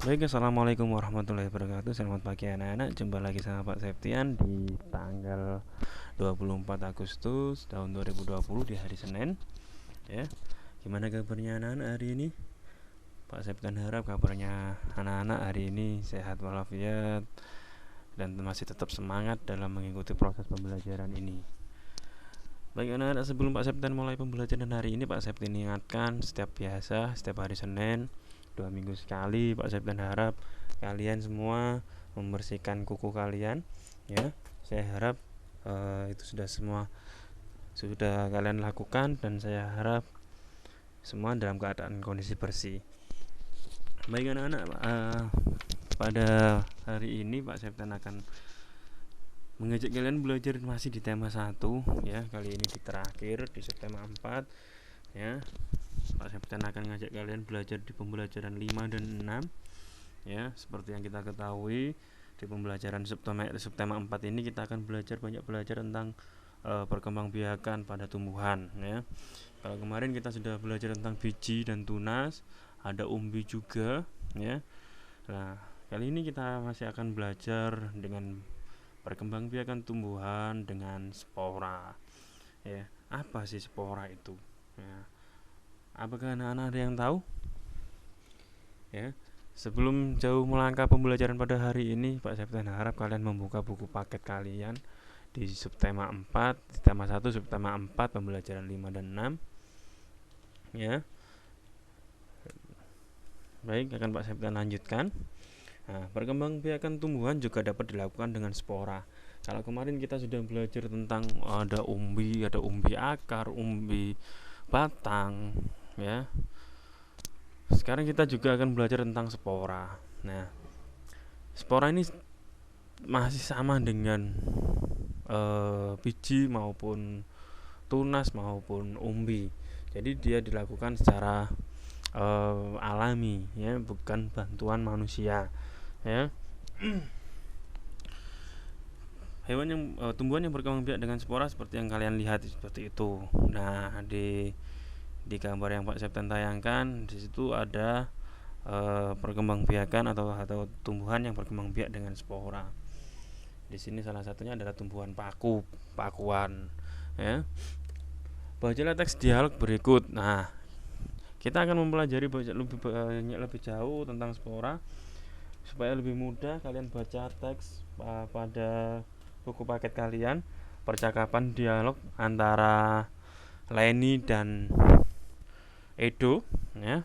Baik, assalamualaikum warahmatullahi wabarakatuh. Selamat pagi anak-anak. Jumpa lagi sama Pak Septian di tanggal 24 Agustus tahun 2020 di hari Senin. Ya, gimana kabarnya anak-anak hari ini? Pak Septian harap kabarnya anak-anak hari ini sehat walafiat dan masih tetap semangat dalam mengikuti proses pembelajaran ini. Baik anak-anak, sebelum Pak Septian mulai pembelajaran hari ini, Pak Septian ingatkan setiap hari Senin 2 minggu sekali Pak Septian harap kalian semua membersihkan kuku kalian, ya. Saya harap itu sudah kalian lakukan, dan saya harap semua dalam keadaan kondisi bersih. Baik anak-anak, pada hari ini Pak Septian akan mengajak kalian belajar masih di tema 1, ya. Kali ini di terakhir di subtema 4, ya. Pak Septian akan ngajak kalian belajar di pembelajaran 5 dan 6, ya. Seperti yang kita ketahui, di pembelajaran subtema 4 ini kita akan banyak belajar tentang perkembangbiakan pada tumbuhan, ya. Kalau kemarin kita sudah belajar tentang biji dan tunas, ada umbi juga, ya. Nah, kali ini kita masih akan belajar dengan perkembangbiakan tumbuhan dengan spora, ya. Apa sih spora itu, ya? Apakah anak-anak ada yang tahu? Ya, sebelum jauh melangkah pembelajaran pada hari ini, Pak Septian harap kalian membuka buku paket kalian di subtema 4, di tema 1 subtema 4 pembelajaran 5 dan 6, ya. Baik, akan Pak Septian lanjutkan. Nah, perkembangbiakan tumbuhan juga dapat dilakukan dengan spora. Kalau kemarin kita sudah belajar tentang ada umbi akar, umbi batang, ya. Sekarang kita juga akan belajar tentang spora. Nah, spora ini masih sama dengan biji maupun tunas maupun umbi. Jadi dia dilakukan secara alami, ya, bukan bantuan manusia, ya. Tumbuhan yang berkembang biak dengan spora seperti yang kalian lihat seperti itu. Nah, di gambar yang Pak Septian tayangkan, di situ ada perkembangbiakan atau tumbuhan yang berkembang biak dengan spora. Di sini salah satunya adalah tumbuhan pakuan, ya. Bacalah teks dialog berikut. Nah, kita akan mempelajari lebih jauh tentang spora. Supaya lebih mudah, kalian baca teks pada buku paket kalian, percakapan dialog antara Leni dan Edo, ya.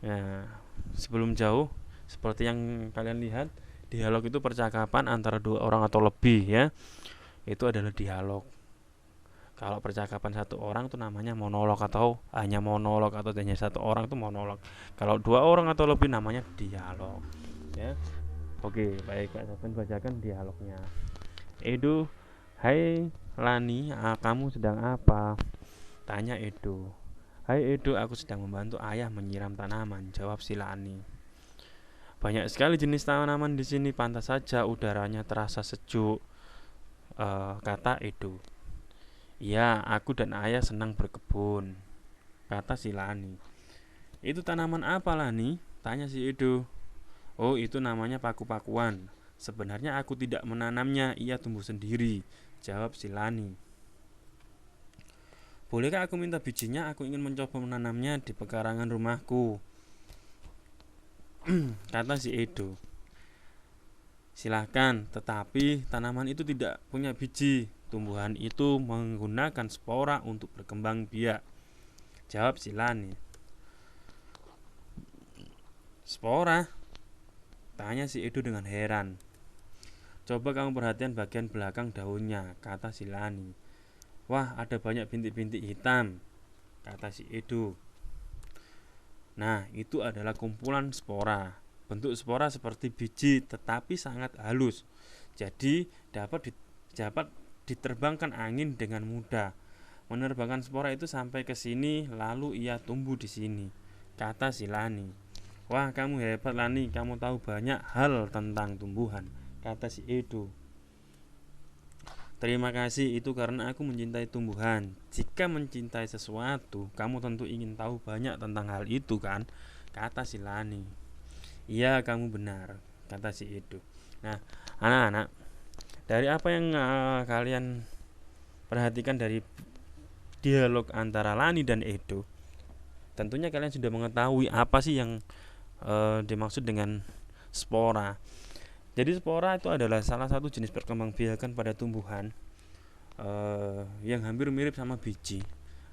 Nah, sebelum jauh, seperti yang kalian lihat, dialog itu percakapan antara dua orang atau lebih, ya. Itu adalah dialog. Kalau percakapan satu orang itu namanya monolog, atau hanya satu orang itu monolog. Kalau dua orang atau lebih namanya dialog, ya. Oke, baik, Pak Sofyan bacakan dialognya. Edo, hai Lani, kamu sedang apa? Tanya Edo. Hai Edo, aku sedang membantu ayah menyiram tanaman, jawab si Lani. Banyak sekali jenis tanaman di sini, pantas saja udaranya terasa sejuk, kata Edo. Iya, aku dan ayah senang berkebun, kata si Lani. Itu tanaman apa, Lani? Tanya si Edo. Oh, itu namanya paku-pakuan. Sebenarnya aku tidak menanamnya, ia tumbuh sendiri, jawab si Lani. Bolehkah aku minta bijinya? Aku ingin mencoba menanamnya di pekarangan rumahku, kata si Edo. Silahkan, tetapi tanaman itu tidak punya biji. Tumbuhan itu menggunakan spora untuk berkembang biak, jawab si Lani. Spora? Tanya si Edo dengan heran. Coba kamu perhatikan bagian belakang daunnya, kata si Lani. Wah, ada banyak bintik-bintik hitam, kata si Edo. Nah, itu adalah kumpulan spora. Bentuk spora seperti biji tetapi sangat halus. Jadi dapat diterbangkan angin dengan mudah. Menerbangkan spora itu sampai ke sini, lalu ia tumbuh di sini, kata si Lani. Wah, kamu hebat Lani, kamu tahu banyak hal tentang tumbuhan, kata si Edo. Terima kasih, itu karena aku mencintai tumbuhan. Jika mencintai sesuatu, kamu tentu ingin tahu banyak tentang hal itu, kan? Kata si Lani. Iya, kamu benar, kata si Edo. Nah, anak-anak, dari apa yang kalian perhatikan dari dialog antara Lani dan Edo, tentunya kalian sudah mengetahui apa sih yang dimaksud dengan spora. Jadi spora itu adalah salah satu jenis perkembangbiakan pada tumbuhan yang hampir mirip sama biji.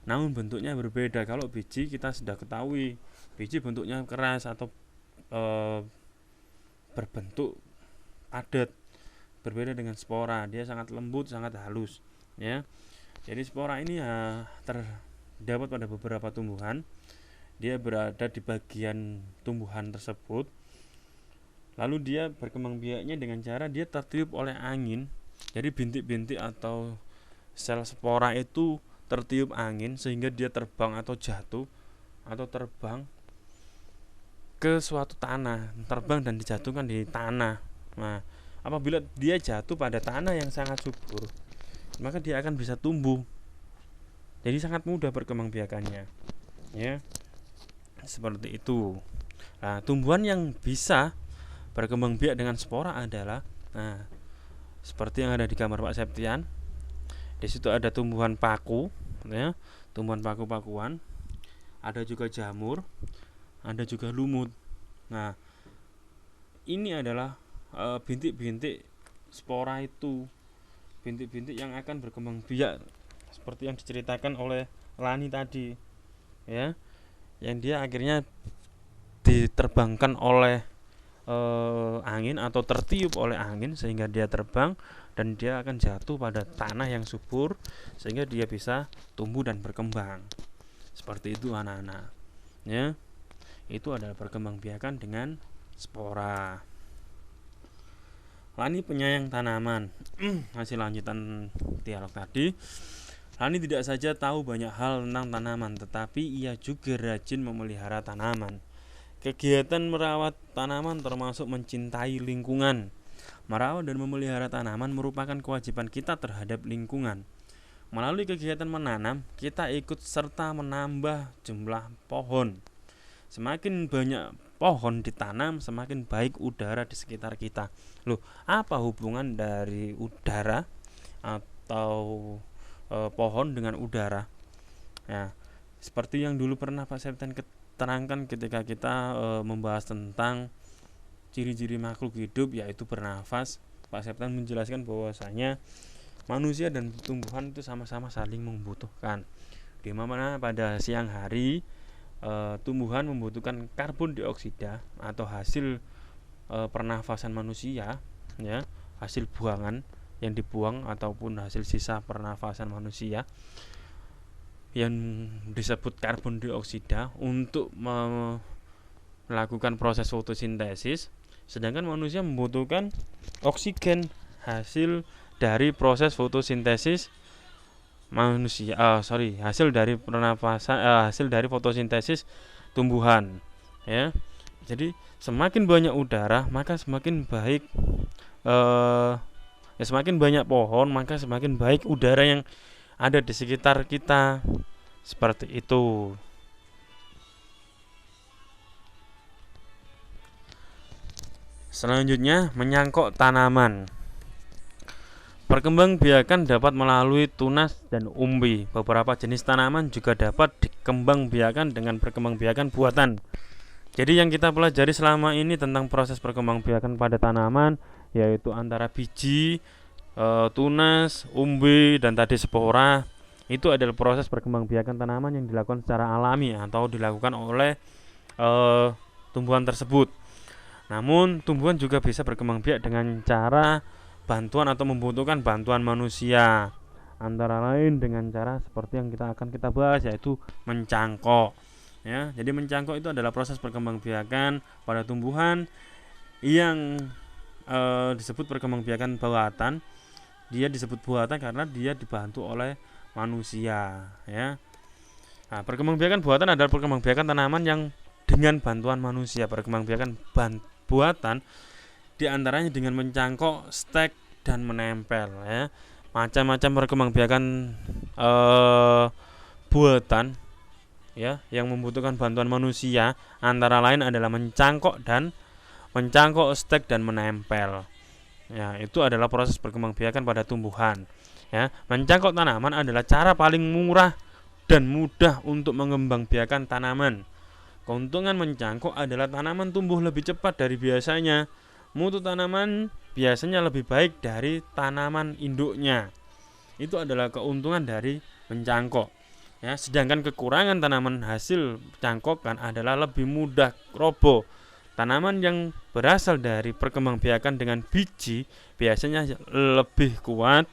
Namun bentuknya berbeda. Kalau biji kita sudah ketahui, biji bentuknya keras atau berbentuk padat. Berbeda dengan spora, dia sangat lembut, sangat halus, ya. Jadi spora ini ya terdapat pada beberapa tumbuhan. Dia berada di bagian tumbuhan tersebut. Lalu dia berkembang biaknya dengan cara dia tertiup oleh angin. Jadi bintik-bintik atau sel spora itu tertiup angin sehingga dia terbang atau jatuh atau terbang ke suatu tanah, terbang dan dijatuhkan di tanah. Nah, apabila dia jatuh pada tanah yang sangat subur, maka dia akan bisa tumbuh. Jadi sangat mudah perkembangbiakannya, ya. Seperti itu. Nah, tumbuhan yang bisa berkembang biak dengan spora adalah, nah, seperti yang ada di gambar Pak Septian. Di situ ada tumbuhan paku, ya, tumbuhan paku-pakuan. Ada juga jamur, ada juga lumut. Nah, ini adalah bintik-bintik spora itu, bintik-bintik yang akan berkembang biak seperti yang diceritakan oleh Lani tadi, ya, yang dia akhirnya diterbangkan oleh angin atau tertiup oleh angin sehingga dia terbang dan dia akan jatuh pada tanah yang subur sehingga dia bisa tumbuh dan berkembang. Seperti itu anak-anak, ya. Itu adalah perkembangbiakan dengan spora. Lani penyayang tanaman. Hasil lanjutan dialog tadi, Lani tidak saja tahu banyak hal tentang tanaman, tetapi ia juga rajin memelihara tanaman. Kegiatan merawat tanaman termasuk mencintai lingkungan. Merawat dan memelihara tanaman merupakan kewajiban kita terhadap lingkungan. Melalui kegiatan menanam, kita ikut serta menambah jumlah pohon. Semakin banyak pohon ditanam, semakin baik udara di sekitar kita. Loh, apa hubungan dari udara atau pohon dengan udara? Nah, seperti yang dulu pernah Pak Septian terangkan ketika kita membahas tentang ciri-ciri makhluk hidup yaitu bernafas. Pak Septian menjelaskan bahwasanya manusia dan tumbuhan itu sama-sama saling membutuhkan. Di mana pada siang hari tumbuhan membutuhkan karbon dioksida atau hasil pernafasan manusia, ya, hasil buangan yang dibuang ataupun hasil sisa pernafasan manusia yang disebut karbon dioksida untuk melakukan proses fotosintesis, sedangkan manusia membutuhkan oksigen hasil dari proses fotosintesis manusia. Hasil dari pernafasan, hasil dari fotosintesis tumbuhan, ya. Jadi semakin banyak udara maka semakin baik, semakin banyak pohon maka semakin baik udara yang ada di sekitar kita. Seperti itu. Selanjutnya, menyangkok tanaman. Perkembangbiakan dapat melalui tunas dan umbi. Beberapa jenis tanaman juga dapat dikembangbiakan dengan perkembangbiakan buatan. Jadi yang kita pelajari selama ini tentang proses perkembangbiakan pada tanaman yaitu antara biji, tunas, umbi, dan tadi spora. Itu adalah proses perkembangbiakan tanaman yang dilakukan secara alami atau dilakukan oleh tumbuhan tersebut. Namun tumbuhan juga bisa berkembang biak dengan cara bantuan atau membutuhkan bantuan manusia, antara lain dengan cara seperti yang kita bahas yaitu mencangkok, ya. Jadi mencangkok itu adalah proses perkembangbiakan pada tumbuhan yang disebut perkembangbiakan buatan. Dia disebut buatan karena dia dibantu oleh manusia, ya. Nah, perkembangbiakan buatan adalah perkembangbiakan tanaman yang dengan bantuan manusia. Perkembangbiakan buatan diantaranya dengan mencangkok, stek, dan menempel, ya. Macam-macam perkembangbiakan buatan, ya, yang membutuhkan bantuan manusia antara lain adalah mencangkok dan mencangkok, stek, dan menempel. Ya, itu adalah proses perkembangbiakan pada tumbuhan. Ya, mencangkok tanaman adalah cara paling murah dan mudah untuk mengembangbiakan tanaman. Keuntungan mencangkok adalah tanaman tumbuh lebih cepat dari biasanya. Mutu tanaman biasanya lebih baik dari tanaman induknya. Itu adalah keuntungan dari mencangkok. Ya, sedangkan kekurangan tanaman hasil cangkokan adalah lebih mudah roboh. Tanaman yang berasal dari perkembangbiakan dengan biji biasanya lebih kuat.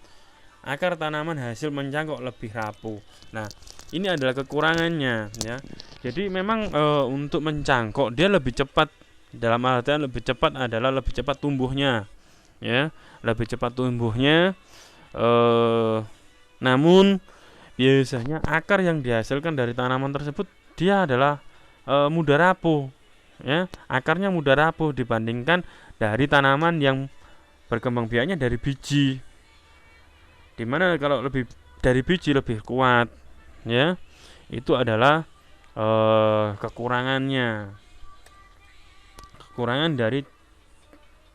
Akar tanaman hasil mencangkok lebih rapuh. Nah, ini adalah kekurangannya, ya. Jadi memang untuk mencangkok dia lebih cepat, dalam artian lebih cepat adalah lebih cepat tumbuhnya, ya, lebih cepat tumbuhnya. Namun biasanya akar yang dihasilkan dari tanaman tersebut dia adalah mudah rapuh, ya. Akarnya mudah rapuh dibandingkan dari tanaman yang berkembang biaknya dari biji. Dimana kalau lebih dari biji lebih kuat, ya, itu adalah kekurangan dari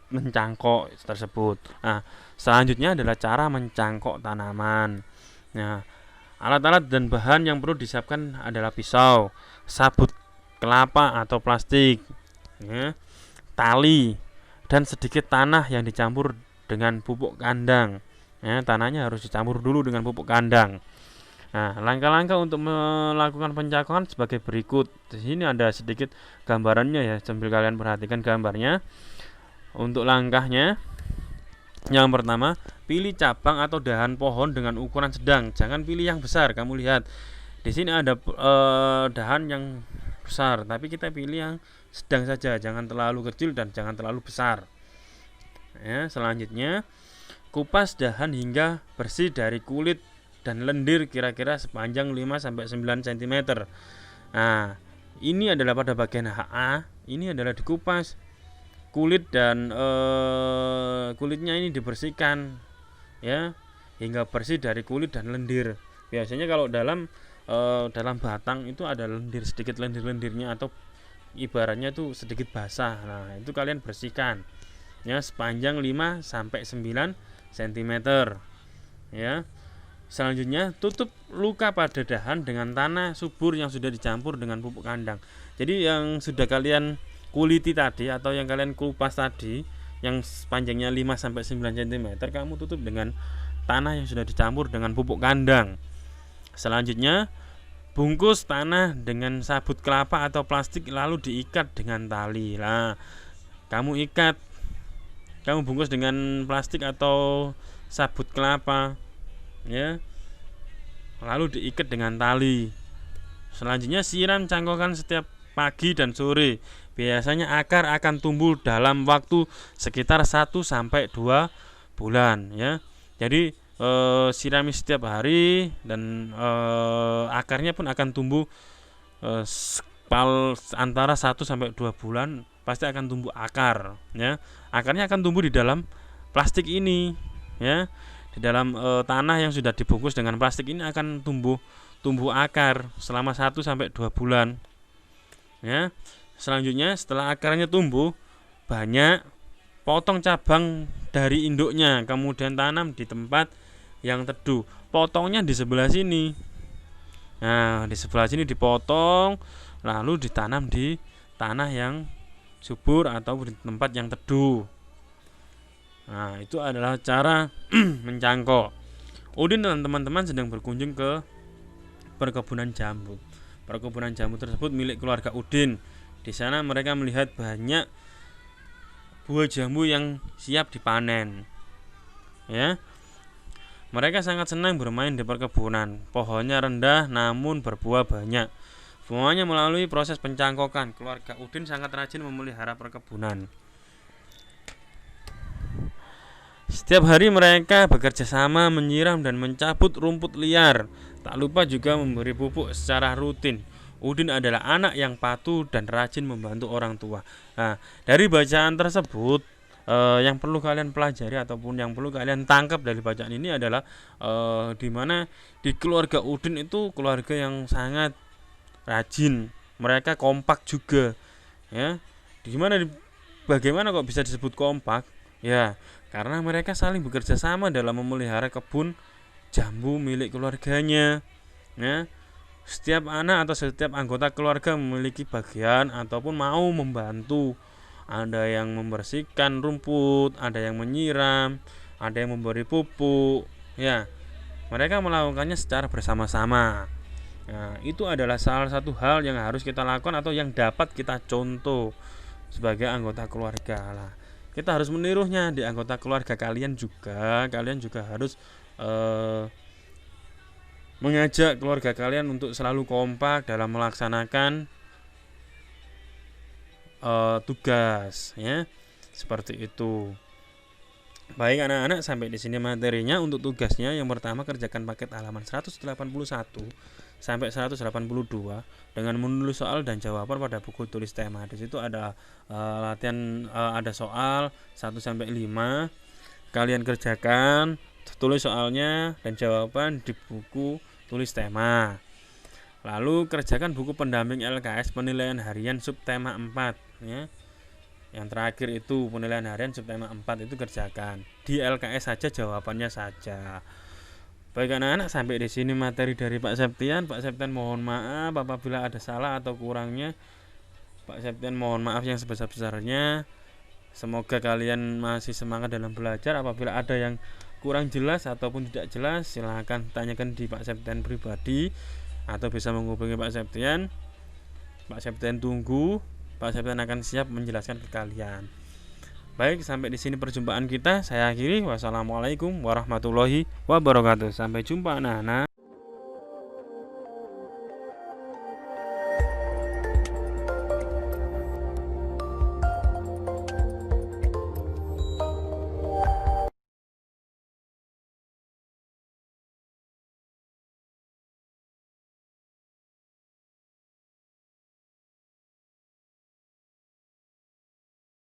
mencangkok tersebut. Nah, selanjutnya adalah cara mencangkok tanaman. Nah, alat-alat dan bahan yang perlu disiapkan adalah pisau, sabut kelapa atau plastik, ya, tali, dan sedikit tanah yang dicampur dengan pupuk kandang. Ya, tanahnya harus dicampur dulu dengan pupuk kandang. Nah, langkah-langkah untuk melakukan pencangkokan sebagai berikut. Di sini ada sedikit gambarannya, ya, sambil kalian perhatikan gambarnya. Untuk langkahnya, yang pertama, pilih cabang atau dahan pohon dengan ukuran sedang. Jangan pilih yang besar. Kamu lihat di sini ada dahan yang besar, tapi kita pilih yang sedang saja. Jangan terlalu kecil dan jangan terlalu besar. Ya, selanjutnya, kupas dahan hingga bersih dari kulit dan lendir kira-kira sepanjang 5-9 cm. Nah, ini adalah pada bagian HA, ini adalah dikupas. Kulit dan kulitnya ini dibersihkan, ya, hingga bersih dari kulit dan lendir. Biasanya kalau dalam batang itu ada lendir, sedikit lendir-lendirnya atau ibaratnya itu sedikit basah. Nah, itu kalian bersihkan, ya, sepanjang 5-9 cm, ya. Selanjutnya, tutup luka pada dahan dengan tanah subur yang sudah dicampur dengan pupuk kandang. Jadi yang sudah kalian kuliti tadi atau yang kalian kupas tadi yang panjangnya 5-9 cm, kamu tutup dengan tanah yang sudah dicampur dengan pupuk kandang. Selanjutnya, bungkus tanah dengan sabut kelapa atau plastik lalu diikat dengan tali. Nah, kamu bungkus dengan plastik atau sabut kelapa, ya, lalu diikat dengan tali. Selanjutnya, siram cangkokan setiap pagi dan sore. Biasanya akar akan tumbuh dalam waktu sekitar 1-2 bulan, ya. Jadi sirami setiap hari dan akarnya pun akan tumbuh antara 1-2 bulan pasti akan tumbuh akar, ya. Akarnya akan tumbuh di dalam plastik ini, ya. Di dalam tanah yang sudah dibungkus dengan plastik ini akan tumbuh akar selama 1-2 bulan, ya. Selanjutnya, setelah akarnya tumbuh banyak, potong cabang dari induknya, kemudian tanam di tempat yang teduh. Potongnya di sebelah sini. Nah, di sebelah sini dipotong, lalu ditanam di tanah yang subur atau di tempat yang teduh. Nah, itu adalah cara mencangkok. Udin dan teman-teman sedang berkunjung ke perkebunan jambu. Perkebunan jambu tersebut milik keluarga Udin. Di sana mereka melihat banyak buah jambu yang siap dipanen, ya. Mereka sangat senang bermain di perkebunan. Pohonnya rendah namun berbuah banyak. Semuanya melalui proses pencangkokan. Keluarga Udin sangat rajin memelihara perkebunan. Setiap hari mereka bekerja sama menyiram dan mencabut rumput liar. Tak lupa juga memberi pupuk secara rutin. Udin adalah anak yang patuh dan rajin membantu orang tua. Nah, dari bacaan tersebut, yang perlu kalian pelajari ataupun yang perlu kalian tangkap dari bacaan ini adalah di mana di keluarga Udin itu keluarga yang sangat rajin. Mereka kompak juga, ya. Di mana Bagaimana kok bisa disebut kompak? Ya, karena mereka saling bekerja sama dalam memelihara kebun jambu milik keluarganya. Ya, setiap anak atau setiap anggota keluarga memiliki bagian ataupun mau membantu. Ada yang membersihkan rumput, ada yang menyiram, ada yang memberi pupuk. Ya, mereka melakukannya secara bersama-sama. Nah, itu adalah salah satu hal yang harus kita lakukan atau yang dapat kita contoh sebagai anggota keluarga lah. Kita harus menirunya di anggota keluarga kalian juga. Kalian juga harus mengajak keluarga kalian untuk selalu kompak dalam melaksanakan tugas, ya. Seperti itu. Baik anak-anak, sampai di sini materinya untuk tugasnya. Yang pertama, kerjakan paket halaman 181 sampai 182 dengan menulis soal dan jawaban pada buku tulis tema. Di situ ada latihan, ada soal 1 sampai 5. Kalian kerjakan, tulis soalnya dan jawaban di buku tulis tema. Lalu kerjakan buku pendamping LKS penilaian harian subtema 4, ya. Yang terakhir itu penilaian harian subtema 4 itu kerjakan. Di LKS saja, jawabannya saja. Baik anak-anak, sampai di sini materi dari Pak Septian. Pak Septian mohon maaf apabila ada salah atau kurangnya. Pak Septian mohon maaf yang sebesar-besarnya. Semoga kalian masih semangat dalam belajar. Apabila ada yang kurang jelas ataupun tidak jelas, silahkan tanyakan di Pak Septian pribadi atau bisa menghubungi Pak Septian. Pak Septian tunggu. Pak Septian akan siap menjelaskan ke kalian. Baik, sampai di sini perjumpaan kita. Saya akhiri. Wassalamualaikum warahmatullahi wabarakatuh. Sampai jumpa anak-anak.